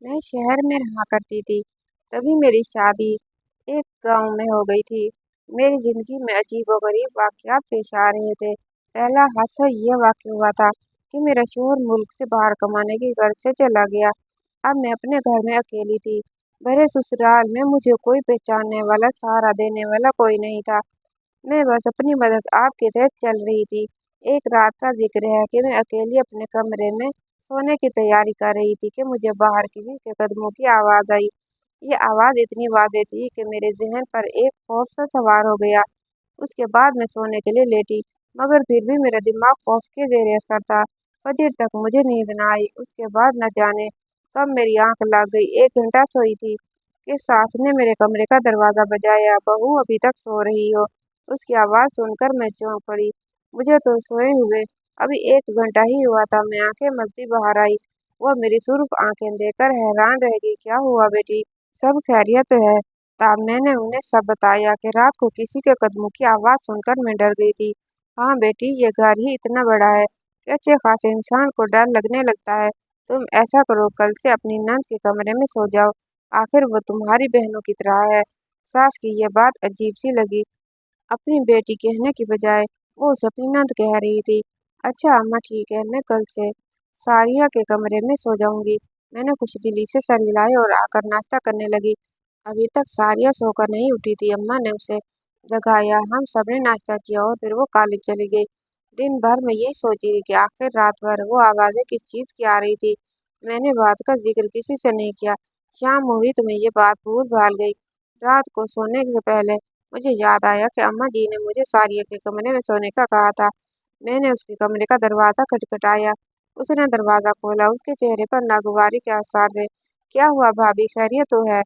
मैं शहर में रहा करती थी। तभी मेरी शादी एक गांव में हो गई थी। मेरी जिंदगी में अजीबोगरीब वाकयात पेश आ रहे थे। पहला हादसा यह वाक़या हुआ था कि मेरा शौहर मुल्क से बाहर कमाने की गर्ज से चला गया। अब मैं अपने घर में अकेली थी। भरे ससुराल में मुझे कोई पहचानने वाला, सहारा देने वाला कोई नहीं था। मैं बस अपनी मदद आप के तहत चल रही थी। एक रात का जिक्र है कि मैं अकेली अपने कमरे में सोने की तैयारी कर रही थी कि मुझे बाहर किसी के कदमों की आवाज़ आई। ये आवाज़ इतनी वाज़ेह थी कि मेरे ज़हन पर एक खौफ सा सवार हो गया। उसके बाद मैं सोने के लिए लेटी, मगर फिर भी मेरा दिमाग खौफ के ज़ेर असर था। फजर तक मुझे नींद न आई। उसके बाद न जाने कब मेरी आंख लग गई। 1 घंटा सोई थी कि सास ने मेरे कमरे का दरवाज़ा बजाया। बहू अभी तक सो रही हो? उसकी आवाज़ सुनकर मैं चौंक पड़ी। मुझे तो सोए हुए अभी 1 घंटा ही हुआ था। मैं आंखें मलती बाहर आई। वह मेरी सुर्ख आंखें देखकर हैरान रह गई। क्या हुआ बेटी? सब खैरियत है? तब मैंने उन्हें सब बताया कि रात को किसी के कदमों की आवाज़ सुनकर मैं डर गई थी। हाँ बेटी, ये घर ही इतना बड़ा है कि अच्छे खासे इंसान को डर लगने लगता है। तुम ऐसा करो, कल से अपनी नंद के कमरे में सो जाओ। आखिर वो तुम्हारी बहनों की तरह है। सास की यह बात अजीब सी लगी। अपनी बेटी कहने की बजाय वो उसे अपनी नंद कह रही थी। अच्छा अम्मा, ठीक है, मैं कल से सारिया के कमरे में सो जाऊंगी। मैंने कुछ दिली से सर हिलाए और आकर नाश्ता करने लगी। अभी तक सारिया सोकर नहीं उठी थी। अम्मा ने उसे जगाया। हम सबने नाश्ता किया और फिर वो कॉलेज चली गई। दिन भर मैं यही सोची रही कि आखिर रात भर वो आवाज़ें किस चीज़ की आ रही थी। मैंने बात का जिक्र किसी से नहीं किया। शाम हुई तो मैं ये बात भूल भाल गई। रात को सोने से पहले मुझे याद आया कि अम्मा जी ने मुझे सारिया के कमरे में सोने का कहा था। मैंने उसके कमरे का दरवाज़ा खटखटाया। उसने दरवाज़ा खोला। उसके चेहरे पर नागवारी के आसार थे। क्या हुआ भाभी, खैरियत तो है?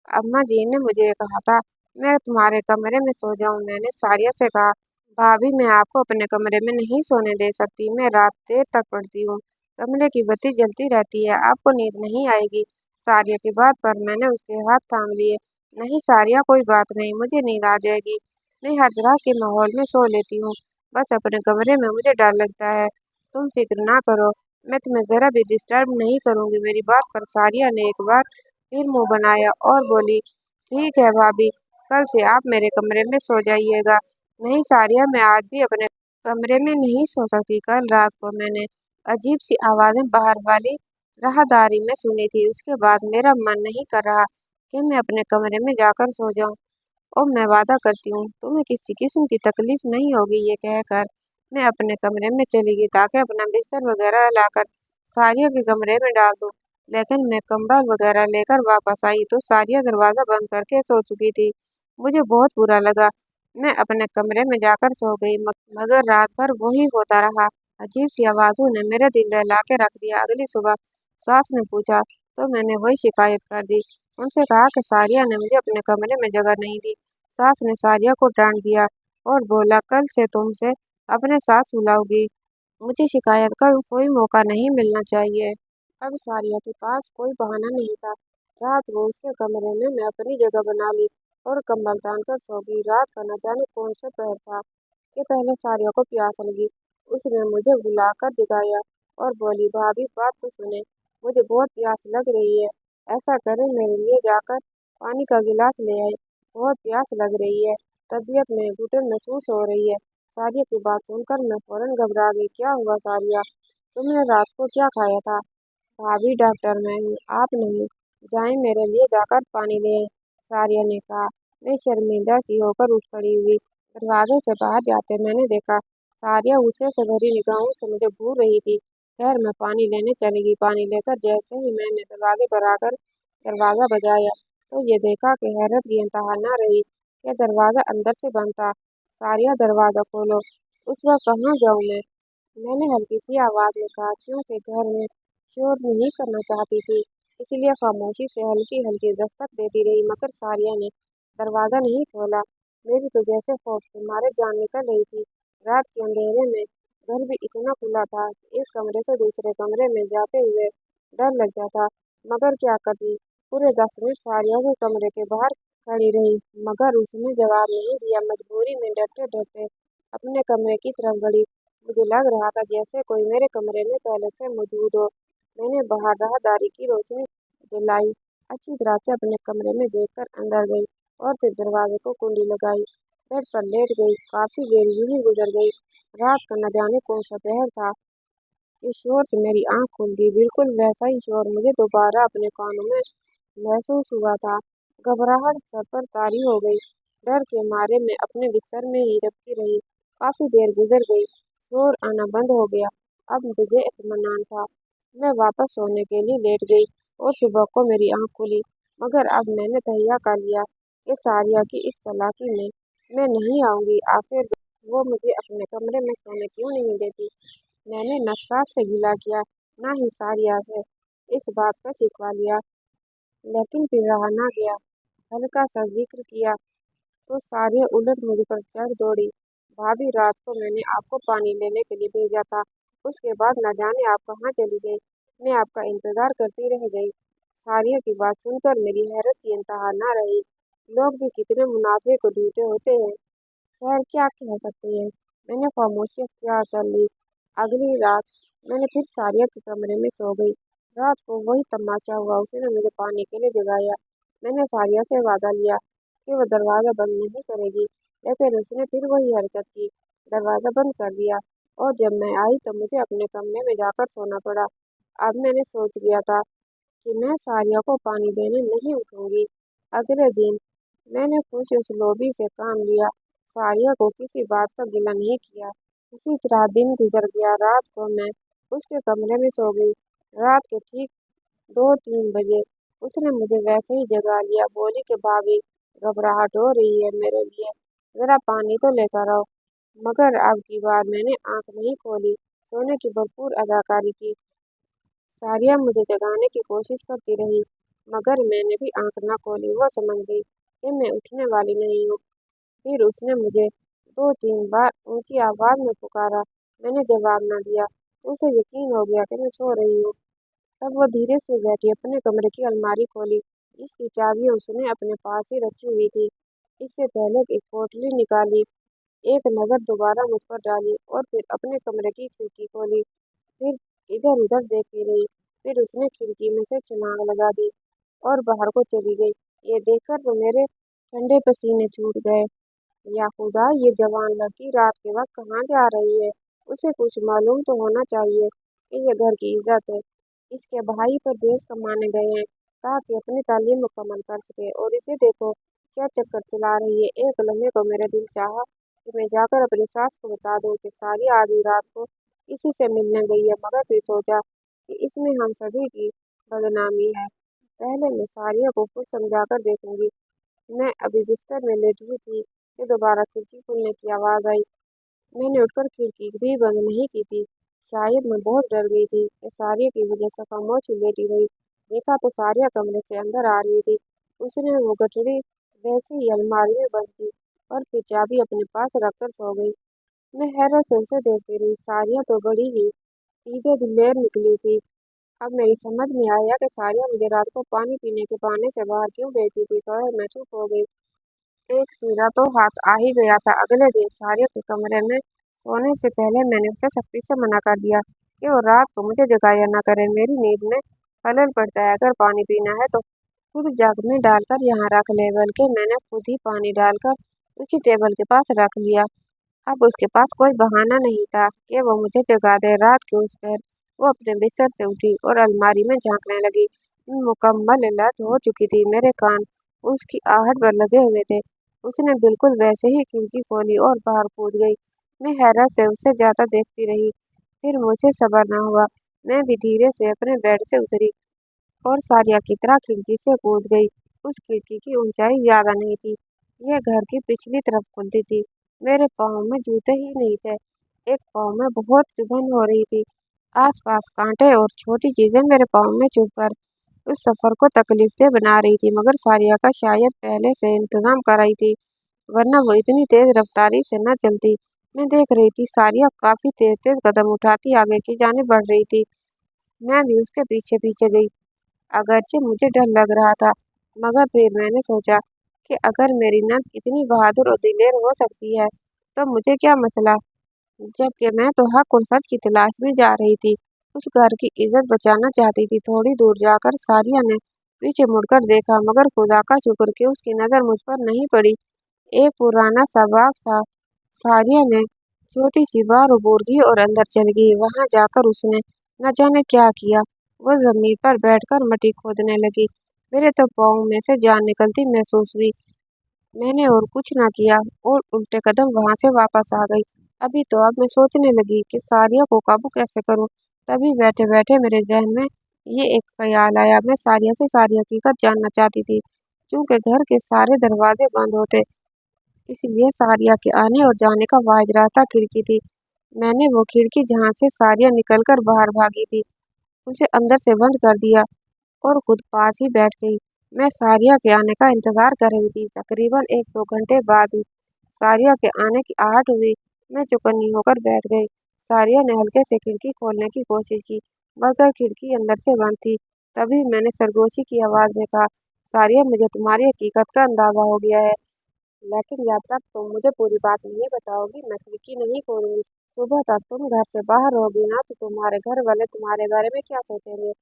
अम्मा जी ने मुझे कहा था मैं तुम्हारे कमरे में सो जाऊं। मैंने सारिया से कहा, भाभी मैं आपको अपने कमरे में नहीं सोने दे सकती। मैं रात देर तक पढ़ती हूँ। कमरे की बत्ती जलती रहती है, आपको नींद नहीं आएगी। सारिया की बात पर मैंने उसके हाथ थाम लिए। नहीं सारिया, कोई बात नहीं, मुझे नींद आ जाएगी। मैं हर तरह के माहौल में सो लेती हूँ। बस अपने कमरे में मुझे डर लगता है। तुम फिक्र ना करो, मैं तुम्हें ज़रा भी डिस्टर्ब नहीं करूँगी। मेरी बात पर सारिया ने एक बार फिर मुंह बनाया और बोली, ठीक है भाभी, कल से आप मेरे कमरे में सो जाइएगा। नहीं सारिया, मैं आज भी अपने कमरे में नहीं सो सकती। कल रात को मैंने अजीब सी आवाज़ें बाहर वाली राहदारी में सुनी थी। उसके बाद मेरा मन नहीं कर रहा कि मैं अपने कमरे में जाकर सो जाऊं। और मैं वादा करती हूँ तुम्हें किसी किस्म की तकलीफ नहीं होगी। ये कहकर मैं अपने कमरे में चली गई ताकि अपना बिस्तर वगैरह लाकर सारिया के कमरे में डाल दूँ। लेकिन मैं कंबल वगैरह लेकर वापस आई तो सारिया दरवाज़ा बंद करके सो चुकी थी। मुझे बहुत बुरा लगा। मैं अपने कमरे में जाकर सो गई, मगर रात भर वही होता रहा। अजीब सी आवाज़ों ने मेरा दिल दहला के रख दिया। अगली सुबह सास ने पूछा तो मैंने वही शिकायत कर दी। उनसे कहा कि सारिया ने मुझे अपने कमरे में जगह नहीं दी। सास ने सारिया को डांट दिया और बोला, कल से तुमसे अपने साथ सुलाऊंगी। मुझे शिकायत का कोई मौका नहीं मिलना चाहिए। अब सारिया के पास कोई बहाना नहीं था। रात को उसके कमरे में मैं अपनी जगह बना ली और कंबल तान कर सो गई। रात का न जाने कौन सा पहर था कि पहले सारिया को प्यास लगी। उसने मुझे बुलाकर दिखाया और बोली, भाभी बात तो सुने, मुझे बहुत प्यास लग रही है। ऐसा करें मेरे लिए जाकर पानी का गिलास ले आए, बहुत प्यास लग रही है। तबीयत में घुटन महसूस हो रही है। सारिया की बात सुनकर मैं फौरन घबरा गई। क्या हुआ सारिया, तुमने रात को क्या खाया था? भाभी डॉक्टर मैं हूँ, आप नहीं। जाएं, मेरे लिए जाकर पानी ले आएं। सारिया ने कहा। मैं शर्मिंदा सी होकर उठ खड़ी हुई। दरवाजे से बाहर जाते मैंने देखा सारिया गुस्से से भरी निगाहों से मुझे घूर रही थी। खैर मैं पानी लेने चली गई। पानी लेकर जैसे ही मैंने दरवाजे पर आकर दरवाज़ा बजाया तो ये देखा कि हैरत की इंतहा न रही कि दरवाज़ा अंदर से बंद था। सारिया, दरवाज़ा खोलो। उस वक्त कहाँ जाऊँ मैं? मैंने हल्की सी आवाज़ में कहा, क्योंकि घर में शोर नहीं करना चाहती थी, इसलिए खामोशी से हल्की हल्की दस्तक देती रही, मगर सारिया ने दरवाज़ा नहीं खोला। मेरी तो जैसे खौफ के मारे जान निकल रही थी। रात के अंधेरे में घर भी इतना खुला था कि एक कमरे से दूसरे कमरे में जाते हुए डर लग जाता। मगर क्या करती, पूरे 10 मिनट सारिया के कमरे के बाहर खड़ी रही, मगर उसने जवाब नहीं दिया। मजबूरी में डरते डरते अपने कमरे की तरफ बढ़ी। मुझे लग रहा था जैसे कोई मेरे कमरे में पहले से मौजूद हो। मैंने बाहर राहदारी की रोशनी के लाई। अच्छी तरह से अपने कमरे में देखकर अंदर गई और फिर दरवाजे को कुंडी लगाई। बेड पर लेट गई। काफी देर यूं ही गुजर गई। रात का न जाने कौन सा पहर था। इस शोर से मेरी आंख खुल गई। बिल्कुल वैसा ही शोर मुझे दोबारा अपने कानों में महसूस हुआ था। घबराहट सर पर तारी हो गई। डर के मारे मैं अपने बिस्तर में ही रखी रही। काफी देर गुजर गई। शोर आना बंद हो गया। अब मुझे इत्मीनान था। मैं वापस सोने के लिए लेट गई और सुबह को मेरी आंख खुली। मगर अब मैंने तहैया कर लिया कि सारिया की इस चालाकी में मैं नहीं आऊंगी। आखिर वो मुझे अपने कमरे में सोने क्यों नहीं देती। मैंने न सास से गिला किया, न ही सारिया से इस बात का शिकवा लिया। लेकिन फिर रहा ना गया। हल्का सा जिक्र किया तो सारिया उलट मुझ पर चढ़ दौड़ी। भाभी, रात को मैंने आपको पानी लेने के लिए भेजा था। उसके बाद न जाने आप कहाँ चली गई। मैं आपका इंतजार करती रह गई। सारिया की बात सुनकर मेरी हैरत की इंतहा न रही। लोग भी कितने मुनाफे को ढूंढते होते हैं। खैर, क्या कह सकते हैं। मैंने खामोशी अख्तियार कर ली। अगली रात मैंने फिर सारिया के कमरे में सो गई। रात को वही तमाशा हुआ। उसने मुझे पानी के लिए जगाया। मैंने सारिया से वादा लिया कि वो दरवाज़ा बंद नहीं करेगी, लेकिन उसने फिर वही हरकत की। दरवाज़ा बंद कर दिया और जब मैं आई तो मुझे अपने कमरे में जाकर सोना पड़ा। अब मैंने सोच लिया था कि मैं सारिया को पानी देने नहीं उठूंगी। अगले दिन मैंने खुश उसलूबी से काम लिया। सारिया को किसी बात का गिला नहीं किया। इसी तरह दिन गुजर गया। रात को मैं उसके कमरे में सो गई। रात के ठीक 2-3 बजे उसने मुझे वैसे ही जगा लिया। बोली कि भाभी, घबराहट हो रही है मेरे लिए, जरा पानी तो लेकर आओ। मगर अब की बार मैंने आंख नहीं खोली। सोने की भरपूर अदाकारी की। सारिया मुझे जगाने की कोशिश करती रही, मगर मैंने भी आंख न खोली। वो समझ गई कि मैं उठने वाली नहीं हूँ। फिर उसने मुझे 2-3 बार ऊंची आवाज में पुकारा। मैंने जवाब न दिया तो उसे यकीन हो गया कि मैं सो रही हूँ। तब वो धीरे से बैठी अपने कमरे की अलमारी खोली, जिसकी चाबी उसने अपने पास ही रखी हुई थी। इससे पहले एक पोटली निकाली, एक नजर दोबारा मुझ पर डाली और फिर अपने कमरे की खिड़की खोली। फिर इधर उधर देखती रही। फिर उसने खिड़की में से छलांग लगा दी और बाहर को चली गई। ये देखकर तो मेरे ठंडे पसीने छूट गए। या खुदा, ये जवान लड़की रात के वक्त कहाँ जा रही है। उसे कुछ मालूम तो होना चाहिए कि ये घर की इज्जत है। इसके भाई परदेश कमाने गए हैं ताकि अपनी तालीम मुकम्मल कर सके, और इसे देखो क्या चक्कर चला रही है। एक लम्हे को मेरा दिल चाहा कि मैं जाकर अपनी सास को बता दूं कि सारी आधी रात को किसी से मिलने गई है, मगर फिर सोचा कि इसमें हम सभी की बदनामी है। पहले मैं सारिया को खुद समझा कर देखूंगी। मैं अभी बिस्तर में लेटी थी कि दोबारा खिड़की खुलने की आवाज़ आई। मैंने उठकर खिड़की भी बंद नहीं की थी। शायद मैं बहुत डर गई थी कि सारिया की वजह से खामोश ही लेटी रही। देखा तो सारिया कमरे से अंदर आ रही थी। उसने वो गठरी वैसे ही अलमारी में बंद की और फिर चाबी अपने पास रखकर सो गई। मैं हैरत से उसे देखती रही। सारिया तो बड़ी ही सीधे दिलेर निकली थी। अब मेरी समझ में आया कि सारिया मुझे रात को पानी पीने के बहाने से बाहर क्यों भेजती थी। तो मैं चुप हो गई। एक सीधा तो हाथ आ ही गया था। अगले दिन सारिया के कमरे में सोने से पहले मैंने उसे सख्ती से मना कर दिया कि वो रात को मुझे जगाया ना करे। मेरी नींद में खलल पड़ता है। अगर पानी पीना है तो खुद जग में डालकर यहाँ रख ले। बल्कि मैंने खुद ही पानी डालकर उसकी टेबल के पास रख लिया। अब उसके पास कोई बहाना नहीं था कि वो मुझे जगा दे। रात के उस पर वो अपने बिस्तर से उठी और अलमारी में झांकने लगी। मैं मुकम्मल अलर्ट हो चुकी थी। मेरे कान उसकी आहट पर लगे हुए थे। उसने बिल्कुल वैसे ही खिड़की खोली और बाहर कूद गई। मैं हैरत से उसे जाता देखती रही। फिर मुझे सब्र न हुआ। मैं भी धीरे से अपने बेड से उतरी और सारिया की तरह खिड़की से कूद गई। उस खिड़की की ऊंचाई ज्यादा नहीं थी। यह घर की पिछली तरफ खुलती थी। मेरे पाँव में जूते ही नहीं थे। एक पाँव में बहुत चुभन हो रही थी। आसपास कांटे और छोटी चीजें मेरे पाँव में चुभकर उस सफर को तकलीफ से बना रही थी। मगर सारिया का शायद पहले से इंतजाम कर रही थी, वरना वो इतनी तेज रफ्तारी से न चलती। मैं देख रही थी सारिया काफी तेज तेज कदम उठाती आगे की जाने बढ़ रही थी। मैं भी उसके पीछे पीछे गई। अगरचे मुझे डर लग रहा था, मगर फिर मैंने सोचा कि अगर मेरी नंद इतनी बहादुर और दिलेर हो सकती है तो मुझे क्या मसला। जबकि मैं तो हक और सच की तलाश में जा रही थी। उस घर की इज्जत बचाना चाहती थी। थोड़ी दूर जाकर सारिया ने पीछे मुड़कर देखा, मगर खुदा का शुक्र कि उसकी नज़र मुझ पर नहीं पड़ी। एक पुराना सा बाग था। सारिया ने छोटी सी बार उबूर की और अंदर चल गई। वहां जाकर उसने न जाने क्या किया। वो जमीन पर बैठकर मट्टी खोदने लगी। मेरे तो पाँव में से जान निकलती महसूस हुई। मैंने और कुछ ना किया और उल्टे कदम वहां से वापस आ गई। अभी तो अब मैं सोचने लगी कि सारिया को काबू कैसे करूं। तभी बैठे बैठे मेरे जहन में ये एक ख्याल आया। मैं सारिया से सारी हकीकत जानना चाहती थी। क्योंकि घर के सारे दरवाजे बंद होते, इसलिए सारिया के आने और जाने का वाहिद रास्ता खिड़की थी। मैंने वो खिड़की जहां से सारिया निकलकर बाहर भागी थी, उसे अंदर से बंद कर दिया और खुद पास ही बैठ गई। मैं सारिया के आने का इंतजार कर रही थी। तकरीबन 1-2 घंटे बाद ही सारिया के आने की आहट हुई। मैं चौकन्नी होकर बैठ गई। सारिया ने हल्के से खिड़की खोलने की कोशिश की, मगर खिड़की अंदर से बंद थी। तभी मैंने सरगोशी की आवाज में कहा, सारिया, मुझे तुम्हारी हकीकत का अंदाजा हो गया है, लेकिन जब तक तुम मुझे पूरी बात नहीं बताओगी मैं खिड़की नहीं खोलूंगी। सुबह तक तुम घर से बाहर होगी ना, तो तुम्हारे घर वाले तुम्हारे बारे में क्या सोचेंगे,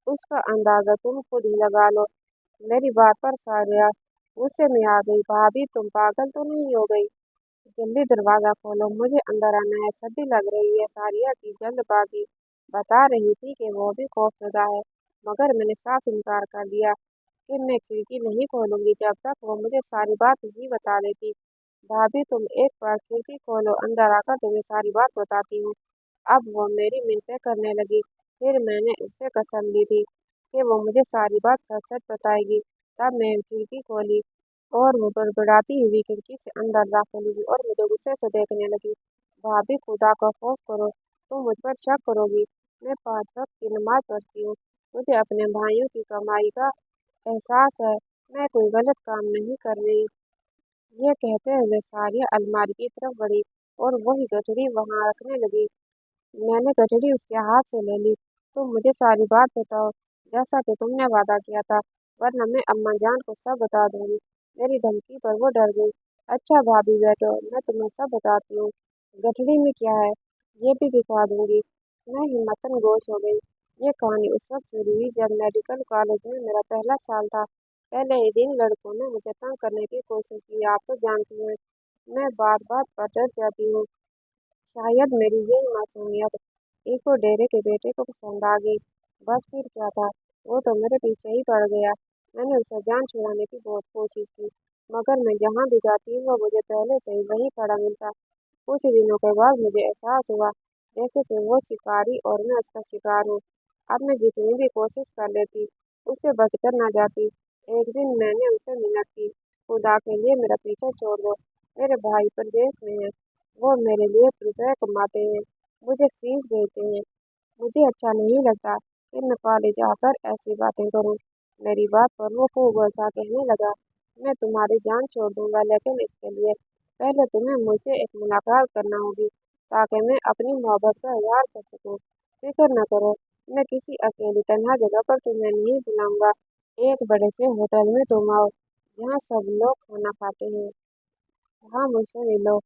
उसका अंदाजा तुम खुद ही लगा लो। मेरी बात पर सारिया गुस्से में आ गई। भाभी, तुम पागल तो नहीं हो गई? जल्दी दरवाजा खोलो, मुझे अंदर आना है, सर्दी लग रही है। सारिया की जल्दबाजी बता रही थी कि वो भी खौफजदा है, मगर मैंने साफ इनकार कर दिया कि मैं खिड़की नहीं खोलूंगी जब तक वो मुझे सारी बात नहीं बता देती। भाभी, तुम एक बार खिड़की खोलो, अंदर आकर तुम्हें सारी बात बताती हूँ। अब वो मेरी मिन्नतें करने लगी। फिर मैंने उससे कसम ली थी कि वो मुझे सारी बात सच सच बताएगी। तब मैंने खिड़की खोली और वो बड़बड़ाती हुई खिड़की से अंदर दाखिल हुई और मुझे गुस्से से देखने लगी। भाभी, खुदा का खौफ करो, तुम मुझ पर शक करोगी। मैं 5 वक्त की नमाज पढ़ती हूँ। मुझे अपने भाइयों की कमाई का एहसास है। मैं कोई गलत काम नहीं कर रही। ये कहते हुए सारिया अलमारी की तरफ बढ़ी और वही गठरी वहां रखने लगी। मैंने गठरी उसके हाथ से ले ली। तुम मुझे सारी बात बताओ, जैसा कि तुमने वादा किया था, वरना मैं अम्मा जान को सब बता दूंगी। मेरी धमकी पर वो डर गई। अच्छा भाभी, बैठो, मैं तुम्हें सब बताती हूँ। गठरी में क्या है ये भी दिखा दूंगी। मैं हिम्मतन गोश हो गई। ये कहानी उस वक्त शुरू हुई जब मेडिकल कॉलेज में मेरा पहला साल था। पहले ही दिन लड़कों ने मुझे तंग करने की कोशिश की। आप तो जानती हैं, मैं बात बात पर डर जाती हूँ। शायद मेरी यही मासूमियत ईको डेरे के बेटे को पसंद आ गई। बस फिर क्या था, वो तो मेरे पीछे ही पड़ गया। मैंने उसे जान छुड़ाने की बहुत कोशिश की, मगर मैं जहाँ भी जाती वो मुझे पहले से ही वहीं खड़ा मिलता। कुछ दिनों के बाद मुझे एहसास हुआ जैसे कि वो शिकारी और मैं उसका शिकार हूँ। अब मैं जितनी भी कोशिश कर लेती, उससे बचकर ना जाती। एक दिन मैंने उसे मिन्नत की, खुदा के लिए मेरा पीछा छोड़ दो। मेरे भाई प्रदेश में है, वो मेरे लिए रुपए कमाते हैं, मुझे फीस देते हैं। मुझे अच्छा नहीं लगता कि मैं कॉलेज आकर ऐसी बातें करूं। मेरी बात पर वो खूब गुस्सा कहने लगा, मैं तुम्हारी जान छोड़ दूंगा, लेकिन इसके लिए पहले तुम्हें मुझसे एक मुलाकात करना होगी, ताकि मैं अपनी मोहब्बत का इजहार कर सकूं। फिक्र न करो, मैं किसी अकेली तन्हा जगह पर तुम्हें नहीं बुलाऊंगा। एक बड़े से होटल में तुम आओ, जहाँ सब लोग खाना खाते हैं। हाँ, मुझसे मिलो,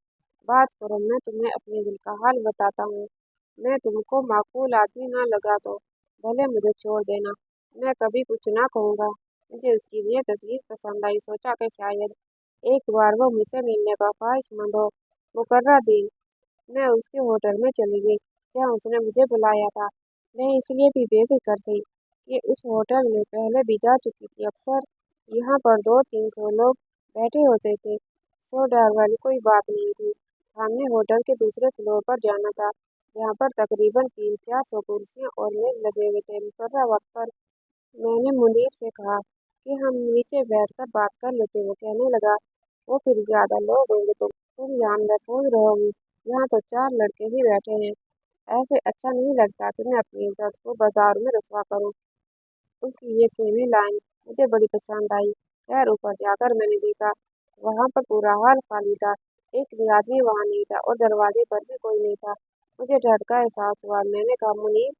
बात करो, मैं तुम्हें अपने दिल का हाल बताता हूँ। मैं तुमको माकूल आदमी ना लगा तो भले मुझे छोड़ देना, मैं कभी कुछ ना कहूँगा। मुझे उसकी ये तस्वीर पसंद आई। सोचा कि शायद एक बार वो मुझसे मिलने का ख्वाहिशमंद हो। मुकर्रर दिन मैं उसके होटल में चली गई जहाँ उसने मुझे बुलाया था। मैं इसलिए भी बेफिक्र थी कि उस होटल में पहले भी जा चुकी थी। अक्सर यहाँ पर 200-300 लोग बैठे होते थे। सो डर वाली कोई बात नहीं थी। हमने होटल के दूसरे फ्लोर पर जाना था, जहाँ पर तकरीबन 300-400 कुर्सियाँ और मेज लगे हुए थे। मुकर्रर वक्त पर मैंने मुनीब से कहा कि हम नीचे बैठकर बात कर लेते। वो कहने लगा, वो फिर ज्यादा लोग होंगे तो तुम यहाँ महफूज रहोगी। यहाँ तो 4 लड़के ही बैठे हैं। ऐसे अच्छा नहीं लगता कि मैं अपनी इज्जत को बाजार में रुसवा करूँ। उसकी ये फिल्मी लाइन मुझे बड़ी पसंद आई। खैर, ऊपर जाकर मैंने देखा वहां पर पूरा हॉल खाली था। एक भी आदमी वहां नहीं था और दरवाजे पर भी कोई नहीं था। मुझे डर का एहसास हुआ। मैंने कहा, मुनीब,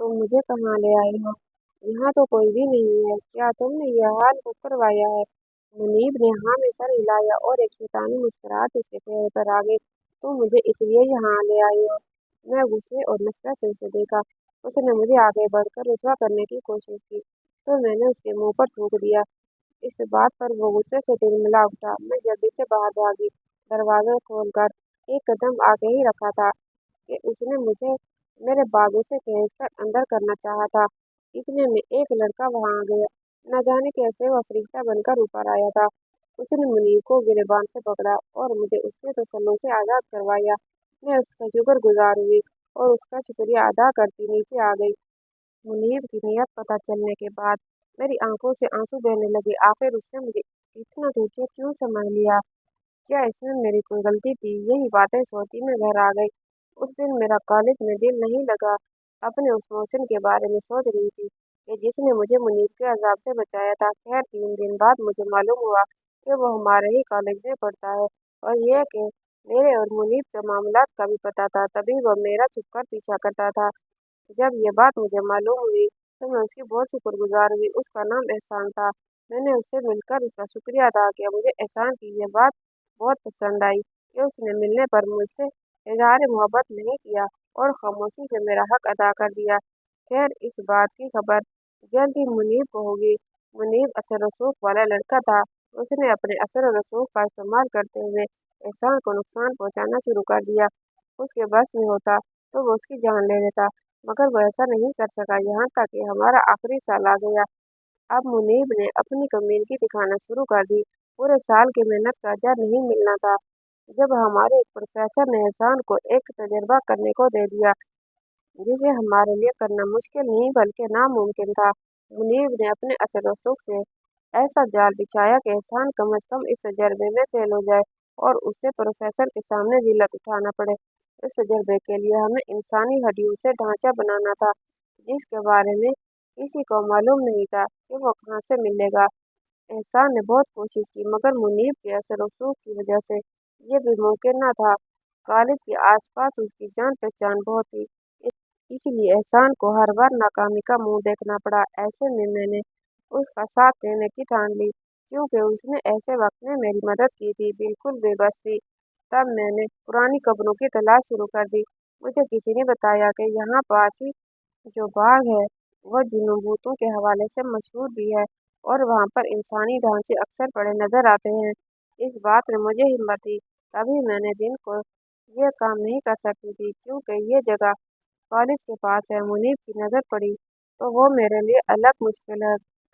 तुम मुझे कहाँ ले आई हो? यहाँ तो कोई भी नहीं है, क्या तुमने यह हाल बुक करवाया है? मुनीब ने हाँ में सर हिलाया और एक शैतानी मुस्कुराहट उसके चेहरे पर आ गई। तुम मुझे इसलिए यहाँ ले आई हो? मैं गुस्से और नफरत से उसे देखा। उसने मुझे आगे बढ़कर रुसवा करने की कोशिश की। तो मैंने उसके मुंह पर थूक दिया। इस बात पर वो गुस्से से तिलमिला उठा। मैं जल्दी से बाहर भागी, दरवाजा खोलकर एक कदम आगे ही रखा था कि उसने मुझे मेरे बाजू से खींचकर अंदर करना चाहा था। इतने में एक लड़का वहां आ गया। न जाने कैसे वह फरिश्ता बनकर ऊपर आया था। उसने मुनीर को गिरबान से पकड़ा और मुझे उसके तसल्लुम से आजाद करवाया। मैं उसका शुक्रगुजार हुई और उसका शुक्रिया अदा करती नीचे आ गई। मुनीब की नीयत पता चलने के बाद मेरी आंखों से आंसू बहने लगे। आखिर उसने मुझे इतना दूर क्यों समझ लिया? क्या इसमें मेरी कोई गलती थी? यही बातें सोचती मैं घर आ गई। उस दिन मेरा कॉलेज में दिल नहीं लगा। अपने उस मोहसिन के बारे में सोच रही थी कि जिसने मुझे मुनीब के अजाब से बचाया था। खैर 3 दिन बाद मुझे मालूम हुआ कि वो हमारे ही कॉलेज में पढ़ता है और यह कि मेरे और मुनीब के मामलात का भी पता था। तभी वह मेरा छुपकर पीछा करता था। जब ये बात मुझे मालूम हुई तो मैं उसकी बहुत शुक्रगुजार हुई। उसका नाम एहसान था। मैंने उससे मिलकर उसका शुक्रिया अदा किया। मुझे एहसान की यह बात बहुत पसंद आई कि उसने मिलने पर मुझसे इजहार मोहब्बत नहीं किया और खामोशी से मेरा हक अदा कर दिया। खैर इस बात की खबर जल्द ही मुनीब को होगी। मुनीब असर रसूख वाला लड़का था। उसने अपने असर रसूख का इस्तेमाल करते हुए एहसान को नुकसान पहुंचाना शुरू कर दिया। उसके बस में होता तो वो उसकी जान ले लेता, मगर वो ऐसा नहीं कर सका। यहाँ तक कि हमारा आखिरी साल आ गया। अब मुनीब ने अपनी कमीनगी दिखाना शुरू कर दी। पूरे साल की मेहनत का अजर नहीं मिलना था। जब हमारे एक प्रोफेसर ने एहसान को एक तजर्बा करने को दे दिया जिसे हमारे लिए करना मुश्किल नहीं बल्कि नामुमकिन था। मुनीब ने अपने असर रसूख से ऐसा जाल बिछाया कि एहसान कम अज कम इस तजर्बे में फेल हो जाए और उससे प्रोफेसर के सामने जिल्लत उठाना पड़े। इस तजर्बे के लिए हमें इंसानी हड्डियों से ढांचा बनाना था जिसके बारे में किसी को मालूम नहीं था कि वो कहाँ से मिलेगा। एहसान ने बहुत कोशिश की मगर मुनीब के असर रसूख की वजह से ये भी मुमकिन न था। कॉलेज के आसपास उसकी जान पहचान बहुत थी, इसलिए एहसान को हर बार नाकामी का मुंह देखना पड़ा। ऐसे में मैंने उसका साथ देने की ठान ली क्योंकि उसने ऐसे वक्त में मेरी मदद की थी। बिल्कुल बेबस थी। तब मैंने पुरानी कब्रों की तलाश शुरू कर दी। मुझे किसी ने बताया कि यहाँ पास ही जो बाग है वह जिन्हों भूतों के हवाले से मशहूर भी है और वहाँ पर इंसानी ढांचे अक्सर पड़े नजर आते हैं। इस बात ने मुझे हिम्मत दी। तभी मैंने दिन को यह काम नहीं कर सकती थी क्योंकि ये जगह कॉलेज के पास है। मुनीब की नज़र पड़ी तो वो मेरे लिए अलग मुश्किल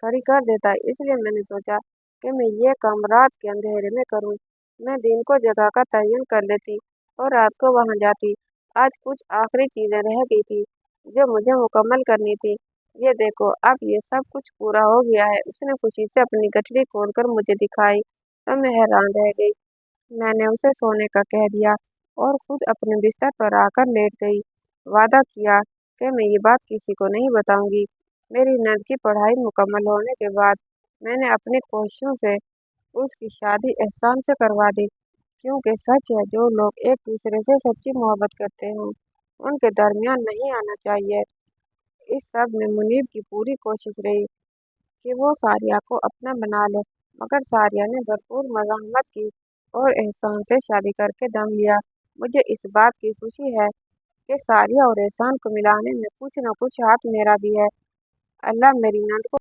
खड़ी कर देता। इसलिए मैंने सोचा कि मैं ये काम रात के अंधेरे में करूं। मैं दिन को जगह का तयन कर लेती और रात को वहां जाती। आज कुछ आखिरी चीजें रह गई थी जो मुझे मुकम्मल करनी थी। ये देखो अब ये सब कुछ पूरा हो गया है। उसने खुशी से अपनी गठरी खोलकर मुझे दिखाई तो मैं हैरान रह गई। मैंने उसे सोने का कह दिया और खुद अपने बिस्तर पर आकर लेट गई। वादा किया कि मैं ये बात किसी को नहीं बताऊंगी। मेरी नर्द की पढ़ाई मुकम्मल होने के बाद मैंने अपनी कोशिशों से उसकी शादी एहसान से करवा दी क्योंकि सच है जो लोग एक दूसरे से सच्ची मोहब्बत करते हों उनके दरमियान नहीं आना चाहिए। इस सब में मुनीब की पूरी कोशिश रही कि वो सारिया को अपना बना ले, मगर सारिया ने भरपूर मज़ाहमत की और एहसान से शादी करके दम लिया। मुझे इस बात की खुशी है कि सारिया और एहसान को मिलाने में कुछ न कुछ हाथ मेरा भी है। अल्लाह मेरी नंद को